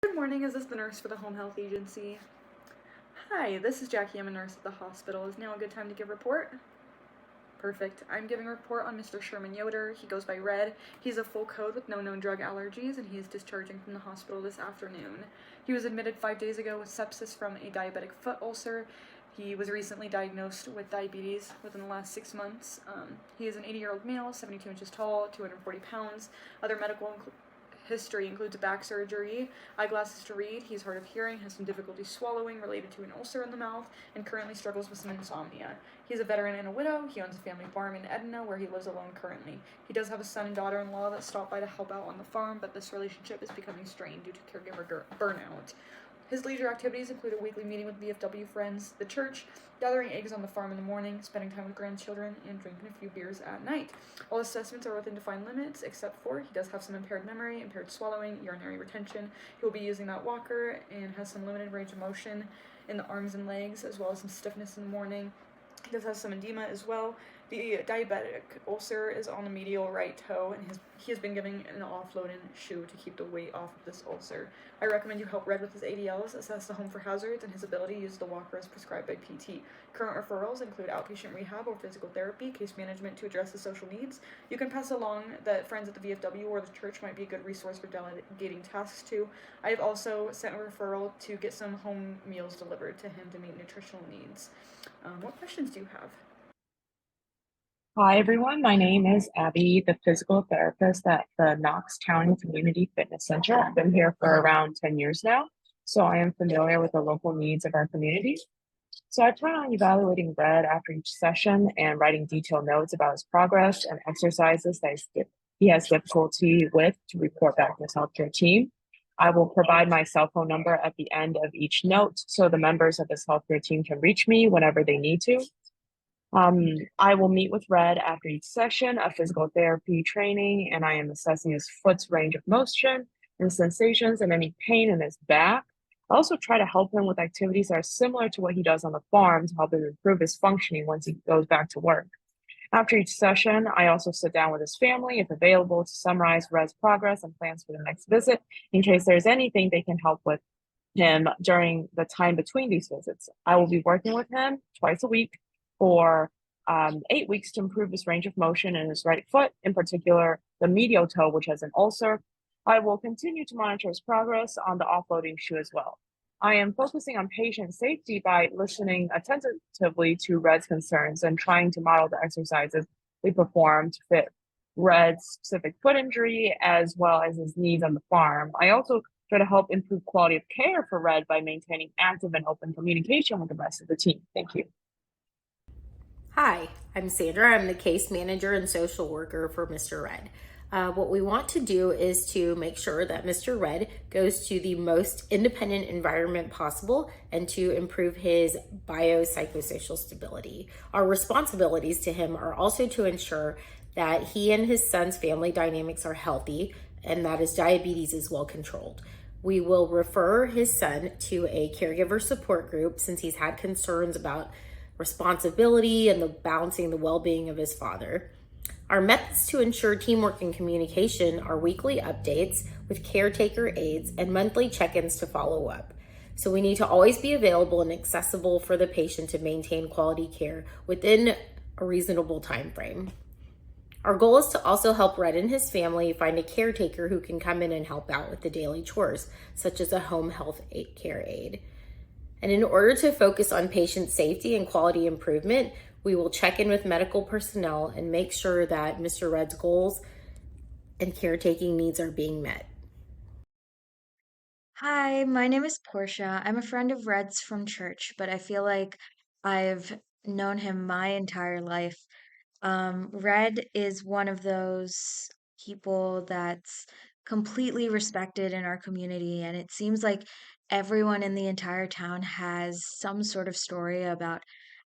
Good morning, is this the nurse for the home health agency? Hi, this is Jackie. I'm a nurse at the hospital. Is now a good time to give a report? Perfect. I'm giving a report on Mr. Sherman Yoder. He goes by Red. He's a full code with no known drug allergies, and he is discharging from the hospital this afternoon. He was admitted 5 days ago with sepsis from a diabetic foot ulcer. He was recently diagnosed with diabetes within the last 6 months. He is an 80-year-old male, 72 inches tall, 240 pounds. Other medical history includes back surgery, eyeglasses to read. He's hard of hearing, has some difficulty swallowing related to an ulcer in the mouth, and currently struggles with some insomnia. He's a veteran and a widow. He owns a family farm in Edina where he lives alone currently. He does have a son and daughter-in-law that stop by to help out on the farm, but this relationship is becoming strained due to caregiver burnout. His leisure activities include a weekly meeting with VFW friends, the church, gathering eggs on the farm in the morning, spending time with grandchildren, and drinking a few beers at night. All assessments are within defined limits, except for he does have some impaired memory, impaired swallowing, urinary retention. He will be using that walker and has some limited range of motion in the arms and legs, as well as some stiffness in the morning. He does have some edema as well. The diabetic ulcer is on the medial right toe, and he has been given an offloading shoe to keep the weight off of this ulcer. I recommend you help Red with his ADLs, assess the home for hazards, and his ability to use the walker as prescribed by PT. Current referrals include outpatient rehab or physical therapy, case management to address his social needs. You can pass along that friends at the VFW or the church might be a good resource for delegating tasks to. I have also sent a referral to get some home meals delivered to him to meet nutritional needs. What questions do you have? Hi, everyone. My name is Abby, the physical therapist at the Knox County Community Fitness Center. I've been here for around 10 years now, so I am familiar with the local needs of our community. So I plan on evaluating Red after each session and writing detailed notes about his progress and exercises that he has difficulty with to report back to his healthcare team. I will provide my cell phone number at the end of each note so the members of his healthcare team can reach me whenever they need to. I will meet with Red after each session of physical therapy training, and I am assessing his foot's range of motion and sensations and any pain in his back. I also try to help him with activities that are similar to what he does on the farm to help him improve his functioning once he goes back to work. After each session, I also sit down with his family, if available, to summarize Red's progress and plans for the next visit in case there's anything they can help with him during the time between these visits. I will be working with him twice a week for 8 weeks to improve his range of motion in his right foot, in particular the medial toe, which has an ulcer. I will continue to monitor his progress on the offloading shoe as well. I am focusing on patient safety by listening attentively to Red's concerns and trying to model the exercises we perform to fit Red's specific foot injury as well as his needs on the farm. I also try to help improve quality of care for Red by maintaining active and open communication with the rest of the team. Thank you. Hi, I'm Sandra. I'm the case manager and social worker for Mr. Red. What we want to do is to make sure that Mr. Red goes to the most independent environment possible and to improve his biopsychosocial stability. Our responsibilities to him are also to ensure that he and his son's family dynamics are healthy and that his diabetes is well controlled. We will refer his son to a caregiver support group since he's had concerns about responsibility and the balancing the well-being of his father. Our methods to ensure teamwork and communication are weekly updates with caretaker aides and monthly check-ins to follow up. So we need to always be available and accessible for the patient to maintain quality care within a reasonable time frame. Our goal is to also help Red and his family find a caretaker who can come in and help out with the daily chores, such as a home health care aide. And in order to focus on patient safety and quality improvement, we will check in with medical personnel and make sure that Mr. Red's goals and caretaking needs are being met. Hi, my name is Portia. I'm a friend of Red's from church, but I feel like I've known him my entire life. Red is one of those people that's completely respected in our community, and it seems like everyone in the entire town has some sort of story about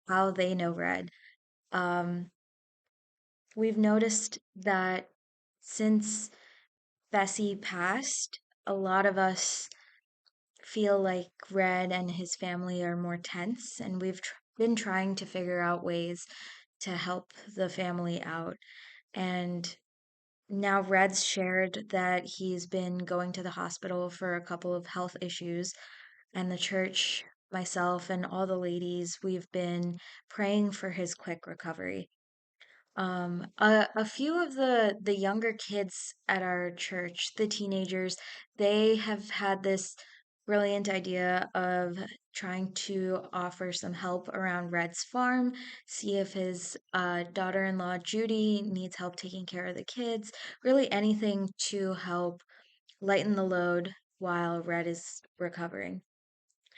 how they know Red. Um, we've noticed that since Bessie passed, a lot of us feel like Red and his family are more tense, and we've been trying to figure out ways to help the family out. And Now, Red's shared that he's been going to the hospital for a couple of health issues, and the church, myself, and all the ladies, we've been praying for his quick recovery. A few of the younger kids at our church, the teenagers, they have had this brilliant idea of trying to offer some help around Red's farm, see if his daughter-in-law Judy needs help taking care of the kids, really anything to help lighten the load while Red is recovering.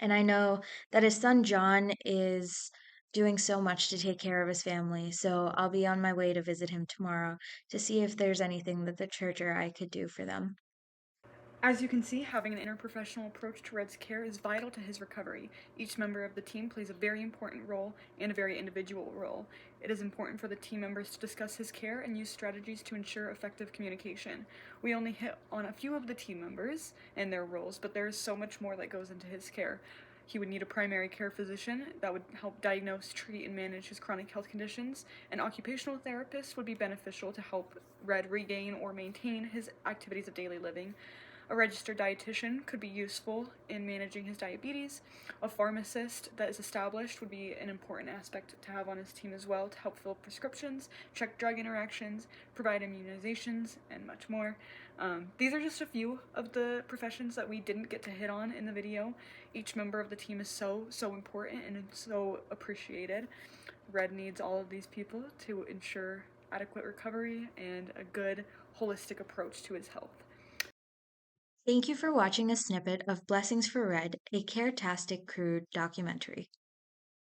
And I know that his son John is doing so much to take care of his family, so I'll be on my way to visit him tomorrow to see if there's anything that the church or I could do for them. As you can see, having an interprofessional approach to Red's care is vital to his recovery. Each member of the team plays a very important role and a very individual role. It is important for the team members to discuss his care and use strategies to ensure effective communication. We only hit on a few of the team members and their roles, but there is so much more that goes into his care. He would need a primary care physician that would help diagnose, treat, and manage his chronic health conditions. An occupational therapist would be beneficial to help Red regain or maintain his activities of daily living. A registered dietitian could be useful in managing his diabetes. A pharmacist that is established would be an important aspect to have on his team as well to help fill prescriptions, check drug interactions, provide immunizations, and much more. These are just a few of the professions that we didn't get to hit on in the video. Each member of the team is so important and so appreciated. Red needs all of these people to ensure adequate recovery and a good holistic approach to his health. Thank you for watching a snippet of Blessings for Red, a Care-tastic Crew documentary.